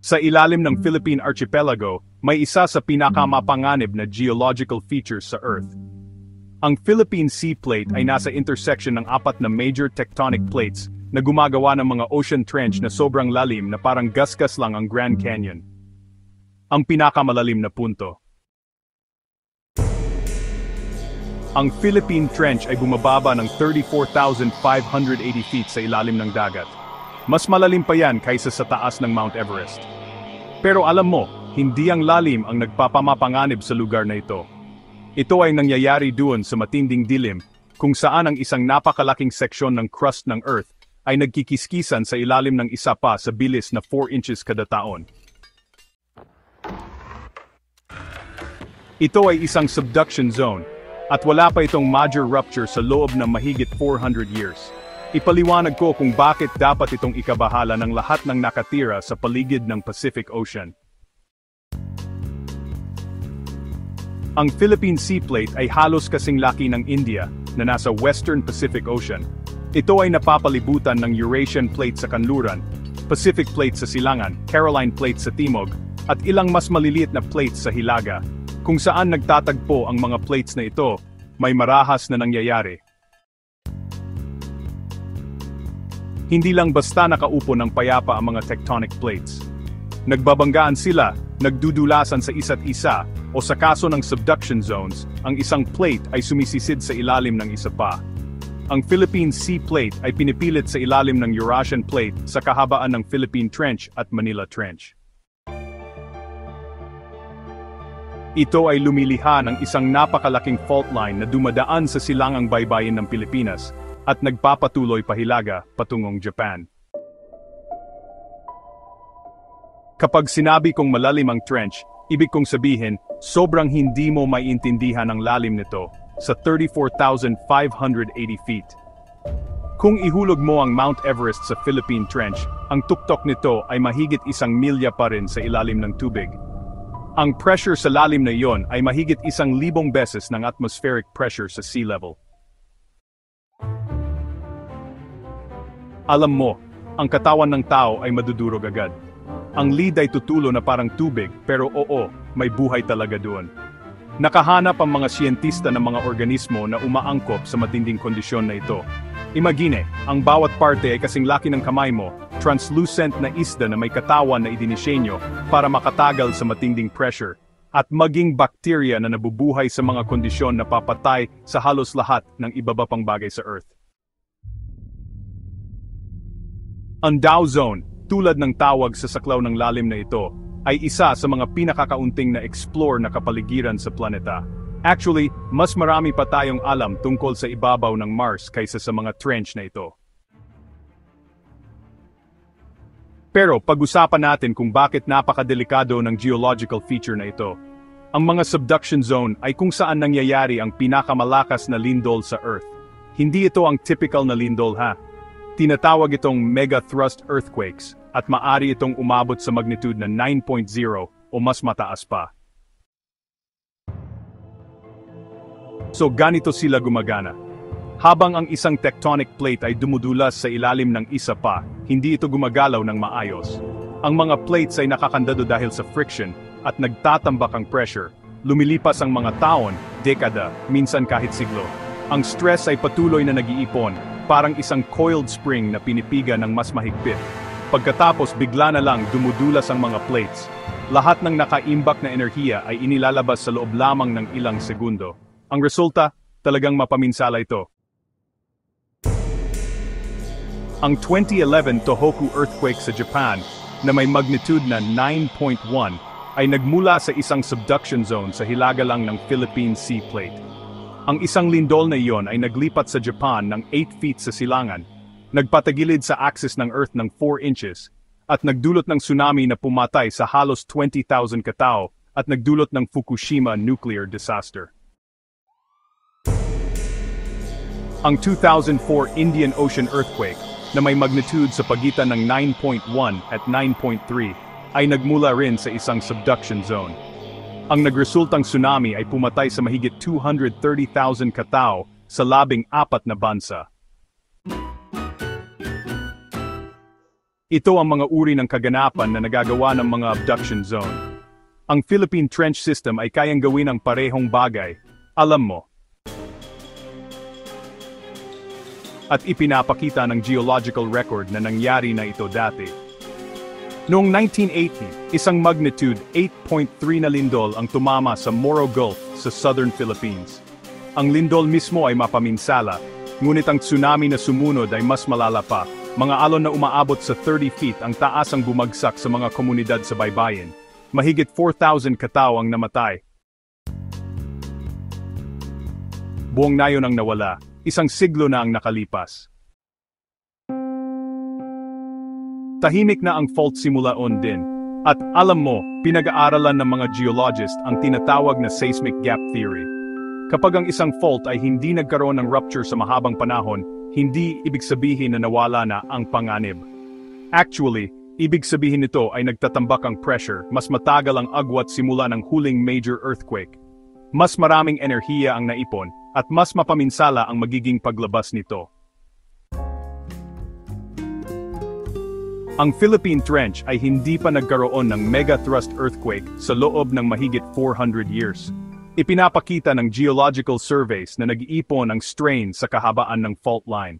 Sa ilalim ng Philippine Archipelago, may isa sa pinakamapanganib na geological features sa Earth. Ang Philippine Sea Plate ay nasa intersection ng apat na major tectonic plates na gumagawa ng mga ocean trench na sobrang lalim na parang gasgas lang ang Grand Canyon. Ang pinakamalalim na punto. Ang Philippine Trench ay bumababa ng 34,580 feet sa ilalim ng dagat. Mas malalim pa yan kaysa sa taas ng Mount Everest. Pero alam mo, hindi ang lalim ang nagpapamapanganib sa lugar na ito. Ito ay nangyayari doon sa matinding dilim, kung saan ang isang napakalaking seksyon ng crust ng Earth ay nagkikiskisan sa ilalim ng isa pa sa bilis na 4 inches kada taon. Ito ay isang subduction zone, at wala pa itong major rupture sa loob ng mahigit 400 years. Ipaliwanag ko kung bakit dapat itong ikabahala ng lahat ng nakatira sa paligid ng Pacific Ocean. Ang Philippine Sea Plate ay halos kasing laki ng India na nasa Western Pacific Ocean. Ito ay napapalibutan ng Eurasian Plate sa kanluran, Pacific Plate sa silangan, Caroline Plate sa timog, at ilang mas maliliit na plates sa hilaga. Kung saan nagtatagpo ang mga plates na ito, may marahas na nangyayari. Hindi lang basta nakaupo ng payapa ang mga tectonic plates. Nagbabanggaan sila, nagdudulasan sa isa't isa, o sa kaso ng subduction zones, ang isang plate ay sumisisid sa ilalim ng isa pa. Ang Philippine Sea Plate ay pinipilit sa ilalim ng Eurasian Plate sa kahabaan ng Philippine Trench at Manila Trench. Ito ay lumiliha ng isang napakalaking fault line na dumadaan sa silangang baybayin ng Pilipinas at nagpapatuloy pahilaga patungong Japan. Kapag sinabi kong malalim ang trench, ibig kong sabihin, sobrang hindi mo maiintindihan ang lalim nito sa 34,580 feet. Kung ihulog mo ang Mount Everest sa Philippine Trench, ang tuktok nito ay mahigit 1 milya pa rin sa ilalim ng tubig. Ang pressure sa lalim na iyon ay mahigit 1,000 beses ng atmospheric pressure sa sea level. Alam mo, ang katawan ng tao ay madudurog agad. Ang lid ay tutulo na parang tubig, pero oo, may buhay talaga doon. Nakahanap ang mga siyentista ng mga organismo na umaangkop sa matinding kondisyon na ito. Imagine, ang bawat parte ay kasing laki ng kamay mo, translucent na isda na may katawan na idinisenyo para makatagal sa matinding pressure, at maging bakterya na nabubuhay sa mga kondisyon na papatay sa halos lahat ng ibaba pang bagay sa Earth. Ang Dow Zone, tulad ng tawag sa saklaw ng lalim na ito, ay isa sa mga pinakakaunting na explore na kapaligiran sa planeta. Actually, mas marami pa tayong alam tungkol sa ibabaw ng Mars kaysa sa mga trench na ito. Pero pag-usapan natin kung bakit napakadelikado ng geological feature na ito. Ang mga subduction zone ay kung saan nangyayari ang pinakamalakas na lindol sa Earth. Hindi ito ang typical na lindol ha. Tinatawag itong mega-thrust earthquakes at maaari itong umabot sa magnitude na 9.0 o mas mataas pa. So ganito sila gumagana. Habang ang isang tectonic plate ay dumudulas sa ilalim ng isa pa, hindi ito gumagalaw ng maayos. Ang mga plates ay nakakandado dahil sa friction at nagtatambak ang pressure. Lumilipas ang mga taon, dekada, minsan kahit siglo. Ang stress ay patuloy na nag-iipon, parang isang coiled spring na pinipiga ng mas mahigpit. Pagkatapos bigla na lang dumudulas ang mga plates. Lahat ng nakaimbak na enerhiya ay inilalabas sa loob lamang ng ilang segundo. Ang resulta, talagang mapaminsala ito. Ang 2011 Tohoku earthquake sa Japan, na may magnitude na 9.1, ay nagmula sa isang subduction zone sa hilaga lang ng Philippine Sea Plate. Ang isang lindol na iyon ay naglipat sa Japan ng 8 feet sa silangan, nagpatagilid sa axis ng Earth ng 4 inches, at nagdulot ng tsunami na pumatay sa halos 20,000 katao at nagdulot ng Fukushima nuclear disaster. Ang 2004 Indian Ocean earthquake, na may magnitude sa pagitan ng 9.1 at 9.3, ay nagmula rin sa isang subduction zone. Ang nagresultang tsunami ay pumatay sa mahigit 230,000 katao sa 14 na bansa. Ito ang mga uri ng kaganapan na nagagawa ng mga abduction zone. Ang Philippine Trench System ay kayang gawin ang parehong bagay, alam mo. At ipinapakita ng geological record na nangyari na ito dati. Noong 1980, isang magnitude 8.3 na lindol ang tumama sa Moro Gulf sa southern Philippines. Ang lindol mismo ay mapaminsala, ngunit ang tsunami na sumunod ay mas malala pa. Mga alon na umaabot sa 30 feet ang taas ang bumagsak sa mga komunidad sa baybayin. Mahigit 4,000 katao ang namatay. Buong nayon ang nawala, isang siglo na ang nakalipas. Tahimik na ang fault simulaon din. At alam mo, pinag-aaralan ng mga geologist ang tinatawag na seismic gap theory. Kapag ang isang fault ay hindi nagkaroon ng rupture sa mahabang panahon, hindi ibig sabihin na nawala na ang panganib. Actually, ibig sabihin nito ay nagtatambak ang pressure, mas matagal ang agwat simula ng huling major earthquake. Mas maraming enerhiya ang naipon, at mas mapaminsala ang magiging paglabas nito. Ang Philippine Trench ay hindi pa nagkaroon ng megathrust earthquake sa loob ng mahigit 400 years. Ipinapakita ng geological surveys na nag-iipon ang strain sa kahabaan ng fault line.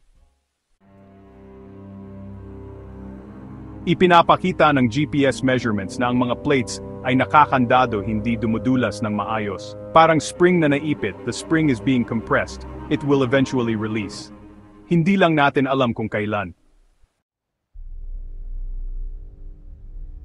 Ipinapakita ng GPS measurements na ang mga plates ay nakakandado, hindi dumudulas ng maayos. Parang spring na naipit, the spring is being compressed, it will eventually release. Hindi lang natin alam kung kailan.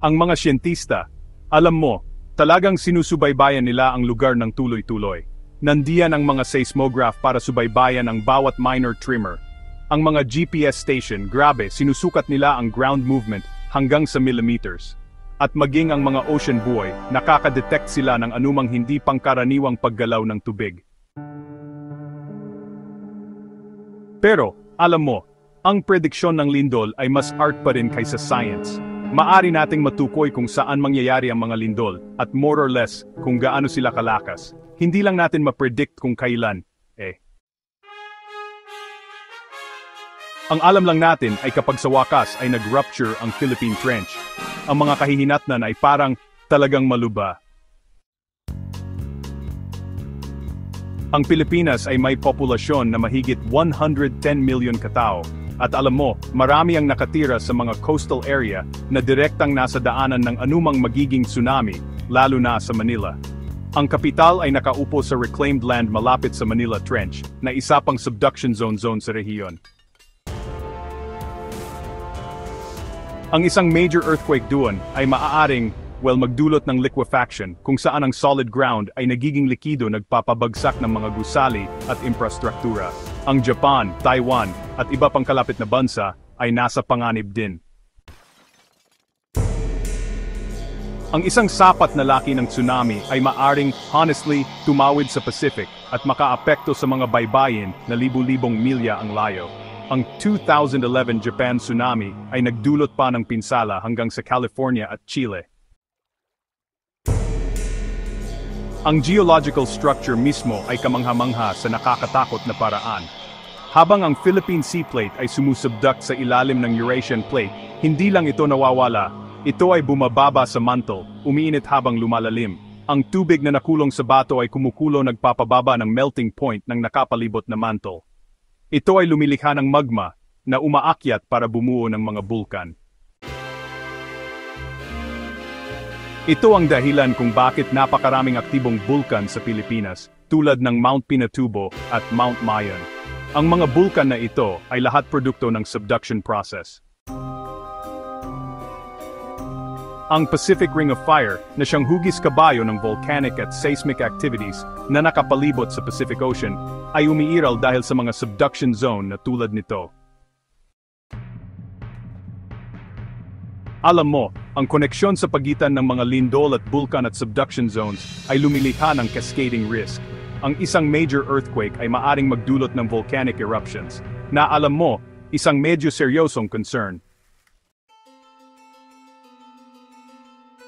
Ang mga siyentista, alam mo, talagang sinusubaybayan nila ang lugar ng tuloy-tuloy. Nandiyan ang mga seismograph para subaybayan ang bawat minor tremor. Ang mga GPS station, grabe, sinusukat nila ang ground movement hanggang sa millimeters. At maging ang mga ocean buoy, nakakadetect sila ng anumang hindi pangkaraniwang paggalaw ng tubig. Pero, alam mo, ang prediksyon ng lindol ay mas art pa rin kaysa science. Maari nating matukoy kung saan mangyayari ang mga lindol, at more or less, kung gaano sila kalakas. Hindi lang natin ma-predict kung kailan, Ang alam lang natin ay kapag sa wakas ay nag-rupture ang Philippine Trench. Ang mga kahihinatnan ay parang talagang maluba. Ang Pilipinas ay may populasyon na mahigit 110 million katao. At alam mo, marami ang nakatira sa mga coastal area na direktang nasa daanan ng anumang magiging tsunami, lalo na sa Manila. Ang kapital ay nakaupo sa reclaimed land malapit sa Manila Trench, na isa pang subduction zone sa rehiyon. Ang isang major earthquake doon ay maaaring, magdulot ng liquefaction, kung saan ang solid ground ay nagiging likido, nagpapabagsak ng mga gusali at infrastruktura. Ang Japan, Taiwan, at iba pang kalapit na bansa ay nasa panganib din. Ang isang sapat na laki ng tsunami ay maaring, honestly, tumawid sa Pacific at makaapekto sa mga baybayin na libu-libong milya ang layo. Ang 2011 Japan tsunami ay nagdulot pa ng pinsala hanggang sa California at Chile. Ang geological structure mismo ay kamangha-mangha sa nakakatakot na paraan. Habang ang Philippine Sea Plate ay sumusubduct sa ilalim ng Eurasian Plate, hindi lang ito nawawala, ito ay bumababa sa mantle, umiinit habang lumalalim. Ang tubig na nakulong sa bato ay kumukulo, nagpapababa ng melting point ng nakapalibot na mantle. Ito ay lumilikha ng magma na umaakyat para bumuo ng mga bulkan. Ito ang dahilan kung bakit napakaraming aktibong bulkan sa Pilipinas, tulad ng Mount Pinatubo at Mount Mayon. Ang mga bulkan na ito ay lahat produkto ng subduction process. Ang Pacific Ring of Fire, na siyang hugis kabayo ng volcanic at seismic activities na nakapalibot sa Pacific Ocean, ay umiiral dahil sa mga subduction zone na tulad nito. Alam mo, ang koneksyon sa pagitan ng mga lindol at bulkan at subduction zones ay lumilikha ng cascading risk. Ang isang major earthquake ay maaring magdulot ng volcanic eruptions, na alam mo, isang medyo seryosong concern.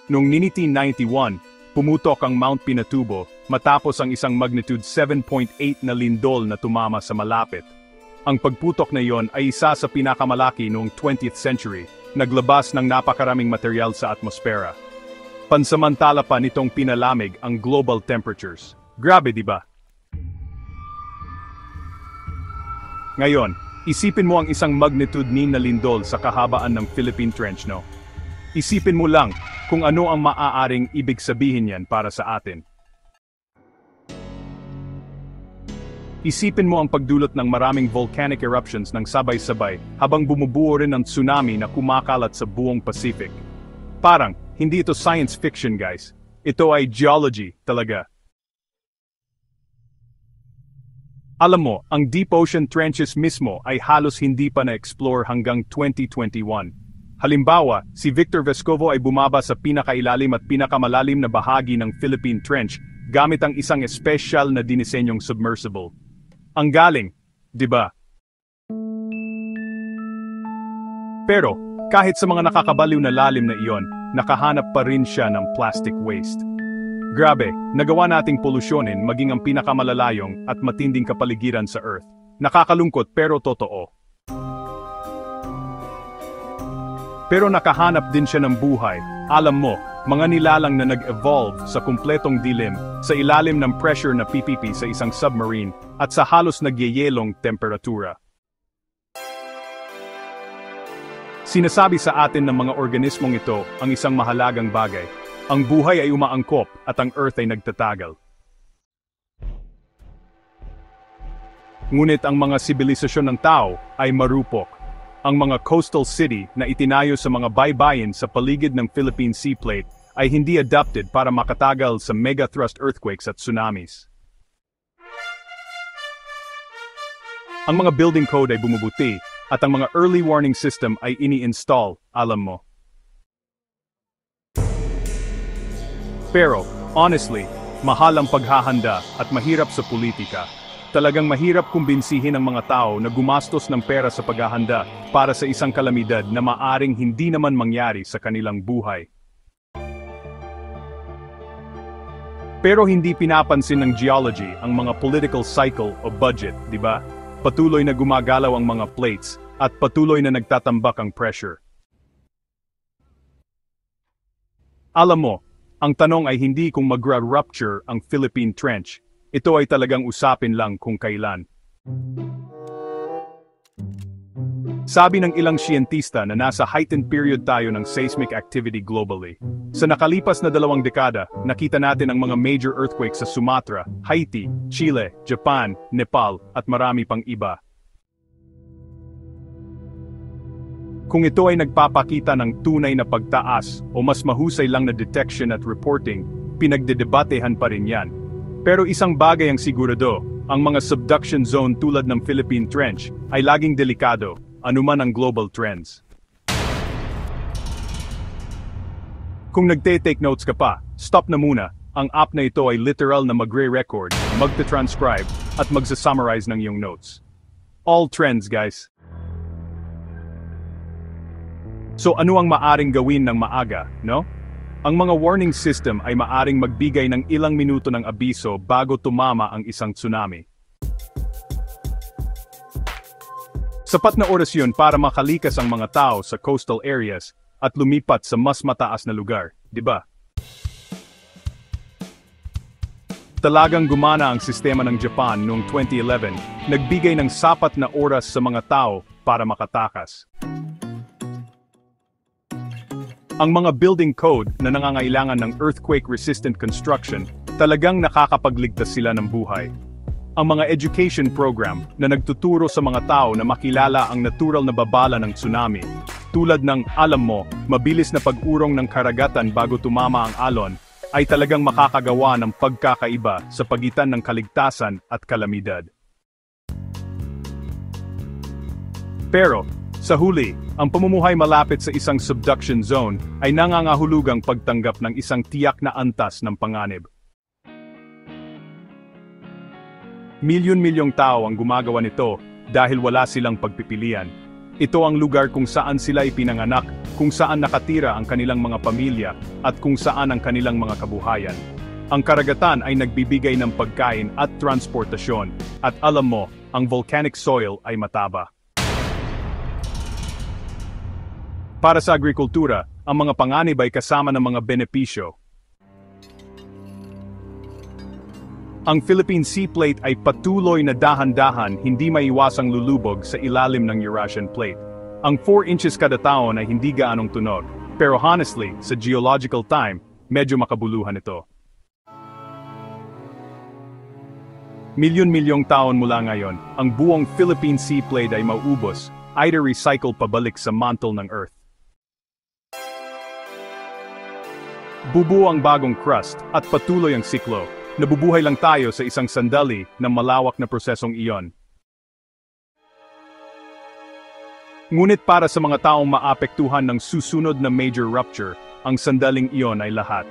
Noong 1991, pumutok ang Mount Pinatubo matapos ang isang magnitude 7.8 na lindol na tumama sa malapit. Ang pagputok na iyon ay isa sa pinakamalaki noong 20th century, naglabas ng napakaraming material sa atmosfera. Pansamantala pa nitong pinalamig ang global temperatures. Grabe, di ba? Ngayon, isipin mo ang isang magnitude 9 na lindol sa kahabaan ng Philippine Trench, no? Isipin mo lang kung ano ang maaaring ibig sabihin yan para sa atin. Isipin mo ang pagdulot ng maraming volcanic eruptions ng sabay-sabay habang bumubuo rin ng tsunami na kumakalat sa buong Pacific. Parang, hindi ito science fiction, guys. Ito ay geology talaga. Alam mo, ang deep ocean trenches mismo ay halos hindi pa na-explore hanggang 2021. Halimbawa, si Victor Vescovo ay bumaba sa pinakailalim at pinakamalalim na bahagi ng Philippine Trench gamit ang isang espesyal na dinisenyong submersible. Ang galing, di ba? Pero, kahit sa mga nakakabaliw na lalim na iyon, nakahanap pa rin siya ng plastic waste. Grabe, nagawa nating polusyonin maging ang pinakamalalayong at matinding kapaligiran sa Earth. Nakakalungkot pero totoo. Pero nakahanap din siya ng buhay. Alam mo, mga nilalang na nag-evolve sa kumpletong dilim, sa ilalim ng pressure na PPP sa isang submarine, at sa halos nagyeyelong temperatura. Sinasabi sa atin ng mga organismong ito ang isang mahalagang bagay. Ang buhay ay umaangkop at ang Earth ay nagtatagal. Ngunit ang mga sibilisasyon ng tao ay marupok. Ang mga coastal city na itinayo sa mga baybayin sa paligid ng Philippine Sea Plate ay hindi adapted para makatagal sa megathrust earthquakes at tsunamis. Ang mga building code ay bumubuti at ang mga early warning system ay ini-install, alam mo. Pero, honestly, mahal ang paghahanda at mahirap sa politika. Talagang mahirap kumbinsihin ang mga tao na gumastos ng pera sa paghahanda para sa isang kalamidad na maaring hindi naman mangyari sa kanilang buhay. Pero hindi pinapansin ng geology ang mga political cycle o budget, di ba? Patuloy na gumagalaw ang mga plates at patuloy na nagtatambak ang pressure. Alam mo, ang tanong ay hindi kung magra-rupture ang Philippine Trench. Ito ay talagang usapin lang kung kailan. Sabi ng ilang siyentista na nasa heightened period tayo ng seismic activity globally. Sa nakalipas na 2 dekada, nakita natin ang mga major earthquakes sa Sumatra, Haiti, Chile, Japan, Nepal, at marami pang iba. Kung ito ay nagpapakita ng tunay na pagtaas o mas mahusay lang na detection at reporting, pinagdedebatehan pa rin yan. Pero isang bagay ang sigurado, ang mga subduction zone tulad ng Philippine Trench ay laging delikado, anuman ang global trends. Kung nagte-take notes ka pa, stop na muna. Ang app na ito ay literal na magre-record, magte-transcribe, at magsa-summarize ng iyong notes. All trends, guys. So ano ang maaring gawin ng maaga, no? Ang mga warning system ay maaring magbigay ng ilang minuto ng abiso bago tumama ang isang tsunami. Sapat na oras yun para makalikas ang mga tao sa coastal areas at lumipat sa mas mataas na lugar, di ba? Talagang gumana ang sistema ng Japan noong 2011, nagbigay ng sapat na oras sa mga tao para makatakas. Ang mga building code na nangangailangan ng earthquake-resistant construction, talagang nakakapagligtas sila ng buhay. Ang mga education program na nagtuturo sa mga tao na makilala ang natural na babala ng tsunami, tulad ng, alam mo, mabilis na pag-urong ng karagatan bago tumama ang alon, ay talagang makakagawa ng pagkakaiba sa pagitan ng kaligtasan at kalamidad. Pero, sa huli, ang pamumuhay malapit sa isang subduction zone ay nangangahulugang pagtanggap ng isang tiyak na antas ng panganib. Milyon-milyong tao ang gumagawa nito dahil wala silang pagpipilian. Ito ang lugar kung saan sila ipinanganak, kung saan nakatira ang kanilang mga pamilya, at kung saan ang kanilang mga kabuhayan. Ang karagatan ay nagbibigay ng pagkain at transportasyon, at alam mo, ang volcanic soil ay mataba. Para sa agrikultura, ang mga panganib ay kasama ng mga benepisyo. Ang Philippine Sea Plate ay patuloy na dahan-dahan hindi maiwasang lulubog sa ilalim ng Eurasian Plate. Ang 4 inches kada taon ay hindi gaanong tunog, pero honestly, sa geological time, medyo makabuluhan ito. Milyon-milyong taon mula ngayon, ang buong Philippine Sea Plate ay mauubos, either recycle pabalik sa mantle ng Earth. Bubuo ang bagong crust at patuloy ang siklo. Nabubuhay lang tayo sa isang sandali ng malawak na prosesong iyon. Ngunit para sa mga taong maapektuhan ng susunod na major rupture, ang sandaling iyon ay lahat.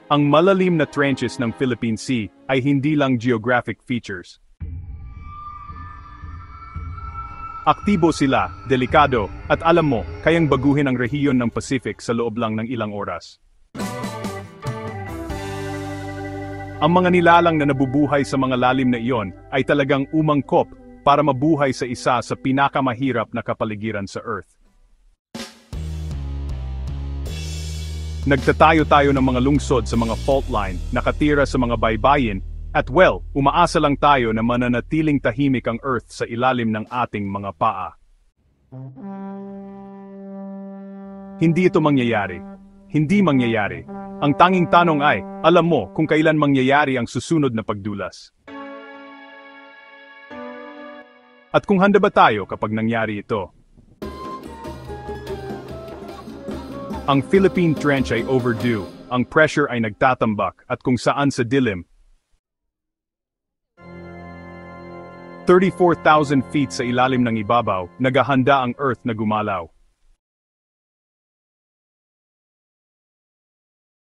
Ang malalim na trenches ng Philippine Sea ay hindi lang geographic features. Aktibo sila, delikado, at alam mo, kayang baguhin ang rehiyon ng Pacific sa loob lang ng ilang oras. Ang mga nilalang na nabubuhay sa mga lalim na iyon ay talagang umangkop para mabuhay sa isa sa pinakamahirap na kapaligiran sa Earth. Nagtatayo-tayo ng mga lungsod sa mga fault line, nakatira sa mga baybayin, at umaasa lang tayo na mananatiling tahimik ang Earth sa ilalim ng ating mga paa. Hindi ito mangyayari. Hindi mangyayari. Ang tanging tanong ay, alam mo kung kailan mangyayari ang susunod na pagdulas. At kung handa ba tayo kapag nangyari ito? Ang Philippine Trench ay overdue, ang pressure ay nagtatambak at kung saan sa dilim. 34,000 feet sa ilalim ng ibabaw, naghahanda ang Earth na gumalaw.